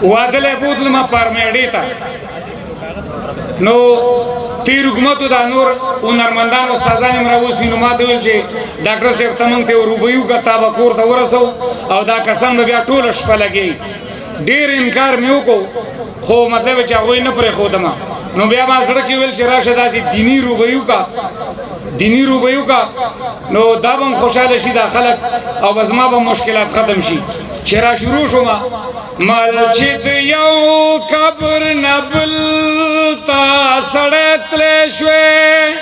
وادله بوتلم پرمیډی تا نو تیر حکومتو دا نور هنرمندان او سازان مروسی نو ماته ویل چې ډاکټر صاحب تمنګ ته روبیو کتاب کور ته ورسو او دا کسان بیا ټول شپه لګي ډیر انکار مې وکړو خو مطلب چې هغه نه پرې خو دما نو بیا ما سره کې ویل چې راشه داسې دینی روبیو کا نو دا بم خوشاله شي دا خلک او بزما به مشکلات ختم شي چې را شروع شوم مال چې یو قبر نبل تا سړتل شوي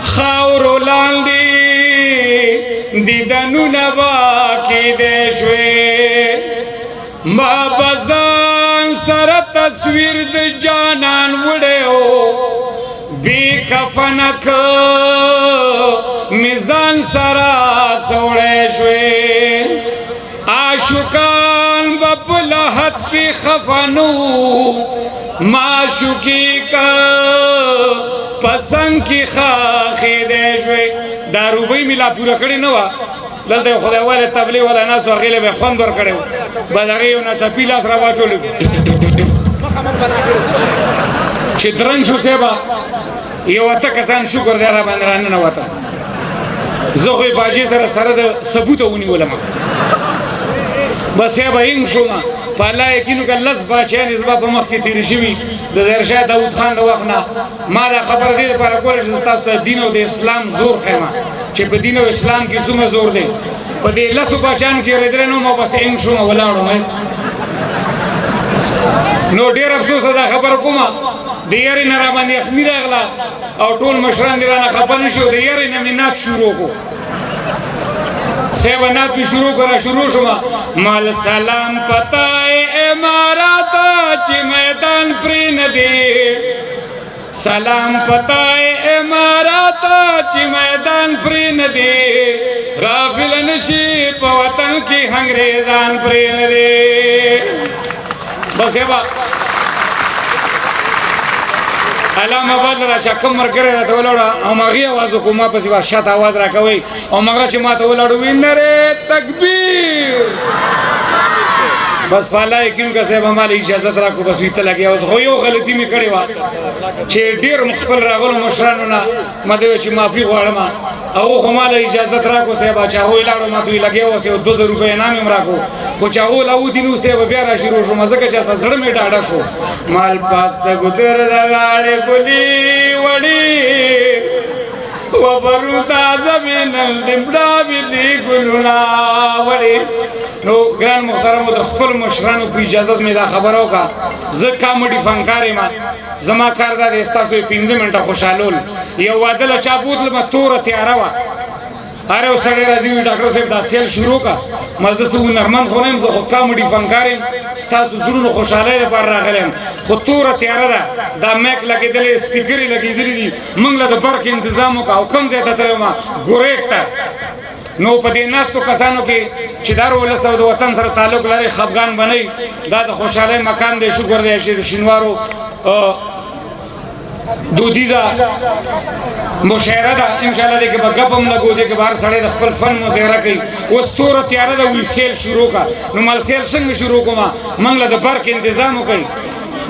خاور لاندې دیدنو نبا کې دې شوي ما بزان سره تصویر د جانان وړو بی کفنک میزان سرا سوڑے شوے آشکان بپلحت کی خفنو معشوقی کا پسند کی خاخی دے شوے دارو بھئی ملا پورا کڑی نوا دلته خدای والا تبلیغ ولا ناس ورغله به خوند ور کړو بدغیو نه تپیلا سره واچول چې درن شو سبا یو اته کسان شکر دی را باندې رانه نه وته زه خو باجی سره د ثبوت ونیولم بس یا به این شو په الله یقینو ک لس باچان زما په مخ کې تیر شوی د زرشاه داوود خان د وخت ما دا خبر دی پر کول چې تاسو دین او د اسلام زور خیمه چې په دین او اسلام کې څومره زور دی په دې لس باچان کې ردرنو ما بس این شو ولاړم نو ډیر افسوس دا خبر کومه د یاري نه را باندې اخمیر اغلا او ټول مشران درانه خپل شو د یاري نه مینات شروع کو سیوانات بھی شروع شما مال سلام پتائے امارات چی میدان پرین دے سلام پتائے امارات چی میدان پرین دے غافل نشی پا وطن کی انگریزان پرین دے بس یہ بات علامه آباد را چې کوم مرګره راته ولاړه او ماغي आवाज کو ما پسې وا شات आवाज راکوي او ماغه چې ما ته ولاړو وینره تکبیر بس فالای کیم که صاحب مال اجازه راکو بس ویته لګي اوس خو یو غلطی می کړی وا چې ډیر مخبل راغلو مشرانو نه مده چې معافي غواړم او خو مال اجازه راکو صاحب چې هو لاړو ما دوی لګي اوس 2000 روپے انعام راکو کو چې هو لاو دینو صاحب بیا را شروع شو مزه کې چې زړه می ډاډه شو مال پاس ته ګدر دغاړې ګلی وړي و بروتا زمین لمبڑا بیلی گلونا وڑی نو گران محترم د خپل مشرانو په اجازت می دا خبرو کا زه کامیډي فنکارې ما زما کاردار استاسو 15 منټه خوشالول یو وادل چا بوتل ما تور تیارا وا اره وسړی راځي ډاکټر صاحب دا سیل شروع کا مزه سو نرمن خونم زه کامیډي فنکارم استاسو زړونو خوشاله لپاره راغلم خو تور تیارا دا میک لګیدل سپیکر لګیدل دي موږ له برق تنظیم او کوم ځای ته تلما ګوریکټ نو په دې ناستو کسانو کې چې دارو له سعود وطن سره تعلق لري خفغان بنئ دا د خوشاله مکان دی شکر دی چې شینوارو دودیزا مشاعره ده ان شاء الله دې کې بغپم لګو دې کې بهر سړی د خپل فن مظاهره کوي اوس تور تیار ده وی سیل شروع کا نو مال سیل څنګه شروع کوما منګله د برق تنظیم کوي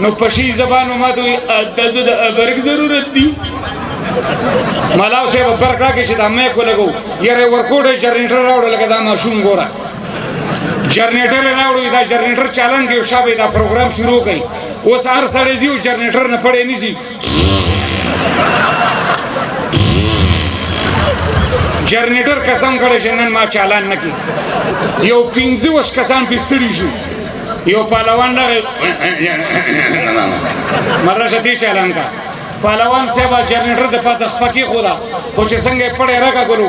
نو پشي زبانو ما دوی د برق ضرورت دی مالاو سے برق راکې چې دا مې کو لګو یاره ورکوټه جنریټر راوړل لکه دا ماشوم ګوره جنریټر راوړو دا جنریټر چالان کې شابه دا پروګرام شروع کړي اوس هر سړی زیو جنریټر نه پړې نيسي جنریټر قسم کړي چې نن ما چالان نکي یو 15 کسان پستړي شو یو پهلوان راغی مدرسه تی چالان کا پهلوان سیبا جنریټر د پاسه خپکی خدا خو چې څنګه پړې راکا ګلو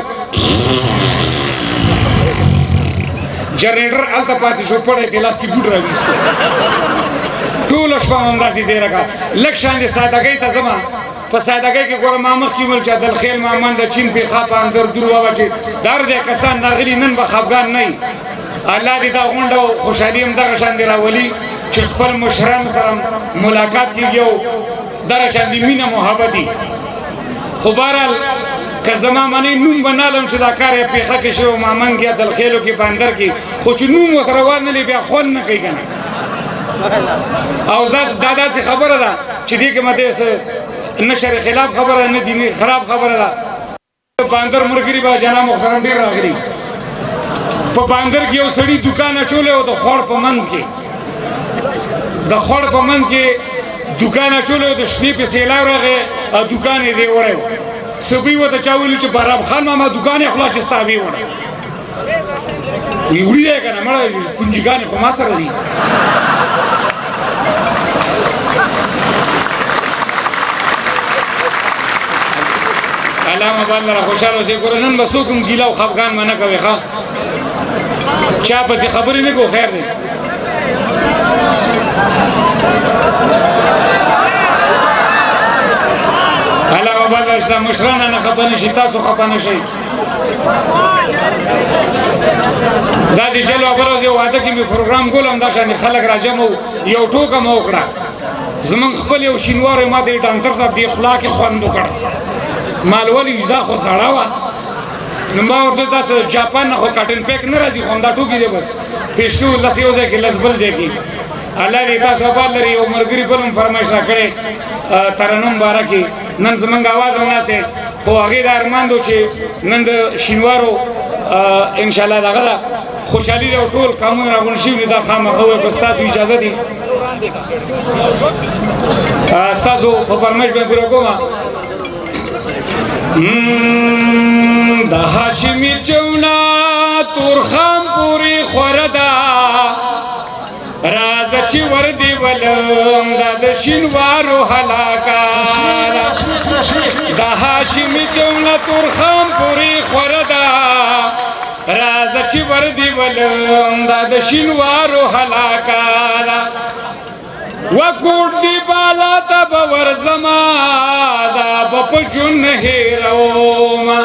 جنریټر الته پاتې شو پړې کلاس کې ګډ راوېستو ټول شپه اندازې دی راکا لکشان دې سادهګۍ ته زما په سادهګۍ کې ګور ما مخ کې مل چا دل خیل ما د چین په خاپ اندر دروا وچی درځه کسان ناغلی نن به خفغان نه الله دې دا غونډه خوشالي هم دغه شان دی راولي چې خپل مشران سره ملاقات کیږي دغه شان دی مینه محبتي خو بهرحال که زما منی نوم بنالم چې دا کار یې پیښه کې شو ما منګیا دل خیلو کې باندر کې خو چې نوم وسره وانه بیا خون نه کوي کنه او دا داسې خبره ده چې دې کې مده نه شرع خلاف خبره نه دیني خراب خبره ده باندر مرګري با جناب محترم ډیر راغلي په باندر کې یو سړی دکان اچولې او د خور په منځ کې دکان اچولې د شنې په سیلاب راغی او دکان یې دی وړی سبي وته چا ویلي چې براب خان ماما دکان یې خلا چې ستا وی وړی وی وړي دی که نه مړه کنجګانې خو ما سره دي علامه باندې را خوشحاله اوسئ ګوره نن به څوک هم ګیله او خفګان به نه کوئ ښه چا پسې خبرې نه کوو خیر دی علامه باندې شته مشرانه نه خفه نه شي تاسو خفه نه شئ دا چې چلو ابروز یو واده کې مې پروګرام کولم دا شانې خلک راجمع یو ټوکه مو وکړه زمونږ خپل یو شینواری ما د ډاکټر صاحب دې خلا کې خوند وکړ مالولي دا خو سړه وه نو ما ورته دا جاپان نه خو کاټن پیک نه راځي خو همدا ټوکې دی بس پیشکي لس یو ځای کې لس بل ځای کې الله دې تاسو آباد لري یو ملګري بل هم فرمایش راکړی ترنم باره کې نن زمونږ اواز اوناسې خو هغې دا ارمان دو چې نن د شینوارو انشاءالله دغه ده خوشحالي دی او ټول کامونه راغونډ شوي دي دا خامخا ووایي په ستاسو اجازه دي ستاسو په فرمایش باندې پوره کومه د هاشمي چونا تورخم پوری خوره ده راځه چې وردی ولم دا د شینوارو هلاکه د هاشمي چونا تورخم پوری خوره ده راځه چې وردی ولم دا د شینوارو هلاکه وکوټ دی بالا تا باور زما دا په جون هیروما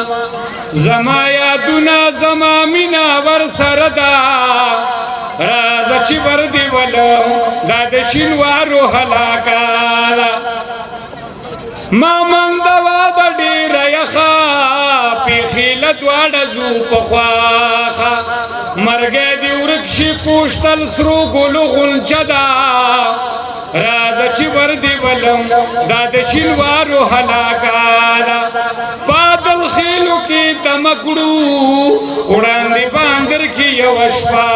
زما یادونه زما مینا ور سره دا راځه چې ور دی ولم دا د شینوارو هلاکه ما من دا د ډیر یخا پیخیل دواړه زو په خواخه مرګ دی ورکشي پوښتل سرو ګلو غونچدا راځه چې وردی ولم دا د شینوارو هلاکه بادل خیلو کې دمکړو وړاندې باندر کې یو شپه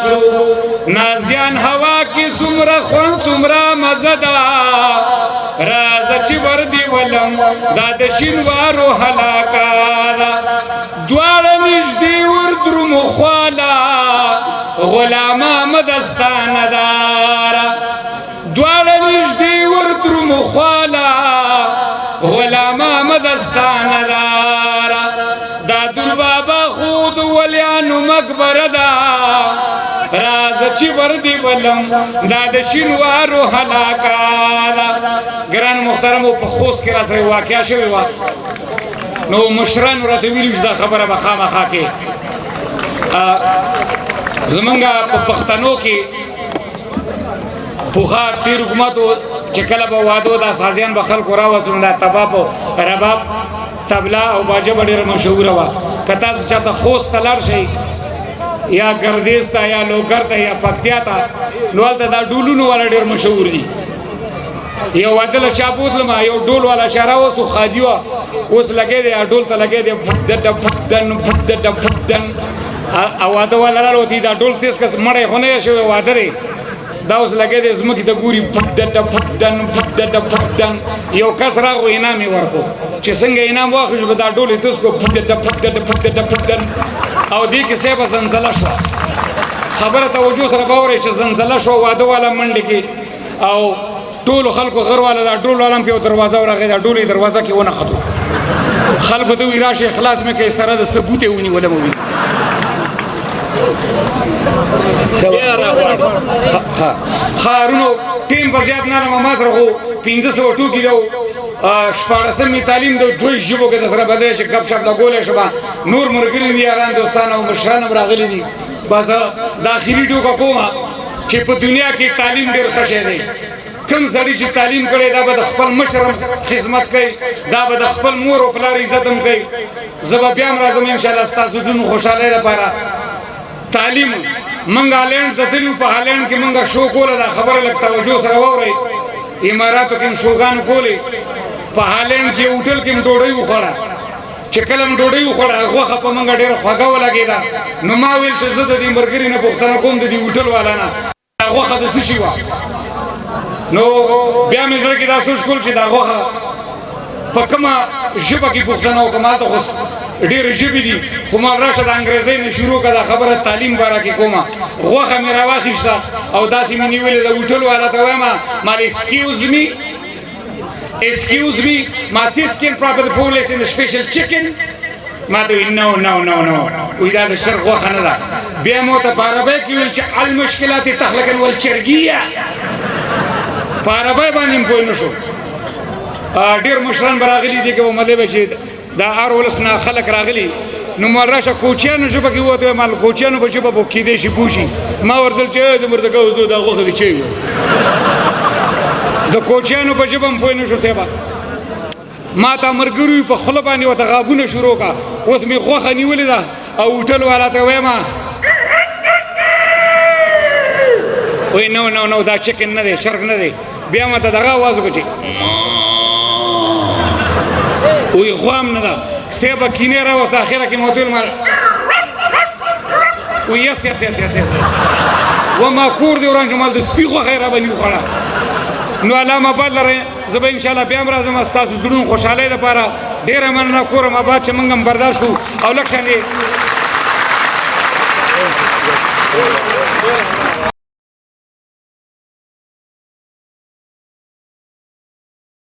کړو نازیان هوا کې څومره خوند څومره مزه ده راځه چې وردی ولم دا د شینوارو هلاکه دواړه نږدې وردرومو خواله غلامه مدستانه داره دواړه نږدې وردرومو خواله غلامه مدستانه داره دا دور بابا خود ولیانو مقبره ده راځه چې وردی ولم دا د شینوارو هلاکه ګران محترمو په خوست کې راته واقعه شوې وه نو مشرانو راته ویلي چې دا خبره به خامخا کې زمونږ په پښتنو کې پوخا تیر حکومتو چې کله به وادو دا سازیان به خلکو راوستل دا تباب او رباب طبله او باجه به ډېره مشهوره وه که تاسو چاته خوست ته لاړ شئ یا ګردیز ته یا لوګر ته یا پکتیا ته نو هلته دا ډولونو والا ډېر مشهور دي یو واده له چا بوتلم یو ډول والا چا راوستو خادي وه اوس لګی دی ډول ته لګی دی پدن او واده والا راوتي دا ډول تیز کس مړی خو نه شوی واده دی دا اوس لګی دی ځمکې ته ګوري پدن یو کس راغو انعام یې ورکړو چې څنګه انعام واخلو به دا ډول یې تیز کړو پدن او دې کې صاحبه زلزله شوه خبره توجه سره به اورئ چې زلزله شوه واده والا منډې کې او ټولو خلکو غر والا دا ډول والا هم په یو دروازه ورغی دا ډول یې دروازه کې ونښتو خلکو ته وایي راشئ اخلاص مې کوي سره د ثبوت یې ونیولم وي ښارونو ټیم په زیات نه لرم ما سره خو 1500 ټوکي دی شپاړسمې تعلیم د دوی ژبو کې د سره بدلی چې ګپ شپ لګولی شم نور ملګري دي یاران دوستان او مشران هم راغلي دي بس د اخري ټوکه کومه چې په دنیا کې تعلیم ډېر ښه شی دی کم سړي چې تعلیم کړی دا به د خپل مشر خدمت کوي دا به د خپل مور او پلار عزت هم کوي زه به بیا هم راځم انشاءالله ستاسو دونو خوشحالۍ لپاره تعلیم منګ هالینډ ته تللو په هالینډ کې منګه شو کوله دا خبره لږ توجه سره واورئ اماراتو کې شوګانو کولې په هالینډ کې هوټل کې ډوډۍ وخوړه چې کله م ډوډۍ وخوړه غوښه په منګه ډېره خوږه ولګېده نو ما ویل چې زه د دې ملګري نه پوښتنه کوم د دې هوټل والا نه دا غوښه د څه شي وه نو بیا مې زړه کې دا سوچ کول چې دا غوښه په کومه ژبه کې پوښتنه وکړم ما ته خو ډېرې ژبې دي خو ما راشه د انګریزۍ نه شروع کړه دا خبره تعلیم باره کې کومه غوښه مې راواخیسته او داسې مې نیولې د هوټل والا ته وایم مال Excuse me, my sister proper the police in the special chicken. ما ته نو وې دا د شرق غوښه نه ده بیا مو ته په عربۍ کې ویل چې المشکلات تخلق والچرګیه په عربۍ باندې پوه نه شو ډېر مشران به راغلي دي که به مطلب چې دا هر ولس نه خلک راغلي نو ما راشه کوچیانو ژبه کې ووته ما کوچیانو په ژبه به کیدی شي پوه شي ما ورته ویل چې د مردګو زو دا غوښه دې چی د کوچیانو په ژبه هم پوه نه شو صاحبه ما ته ملګري په خوله باندې ورته غابونه شروع کړه اوس مې غوښه نیولې ده او هوټل والا ته وایم وایي نو دا چکن نه دی شرک نه دی بیا ما ته دغه اواز وکړه چې وایي غوا هم نه ده صاحبه کینې راوسته اخره کې مې ورته ویل وایي یس وما کور دې وران چې مال د سپي غوښه یې راباندې وخوړه نو علامه آباد لرئ زه به انشاءالله بیا هم راځم ستاسو زړونو خوشحالۍ لپاره ډېره مننه کورم آباد چې موږ هم برداشت کړو او لږ شانې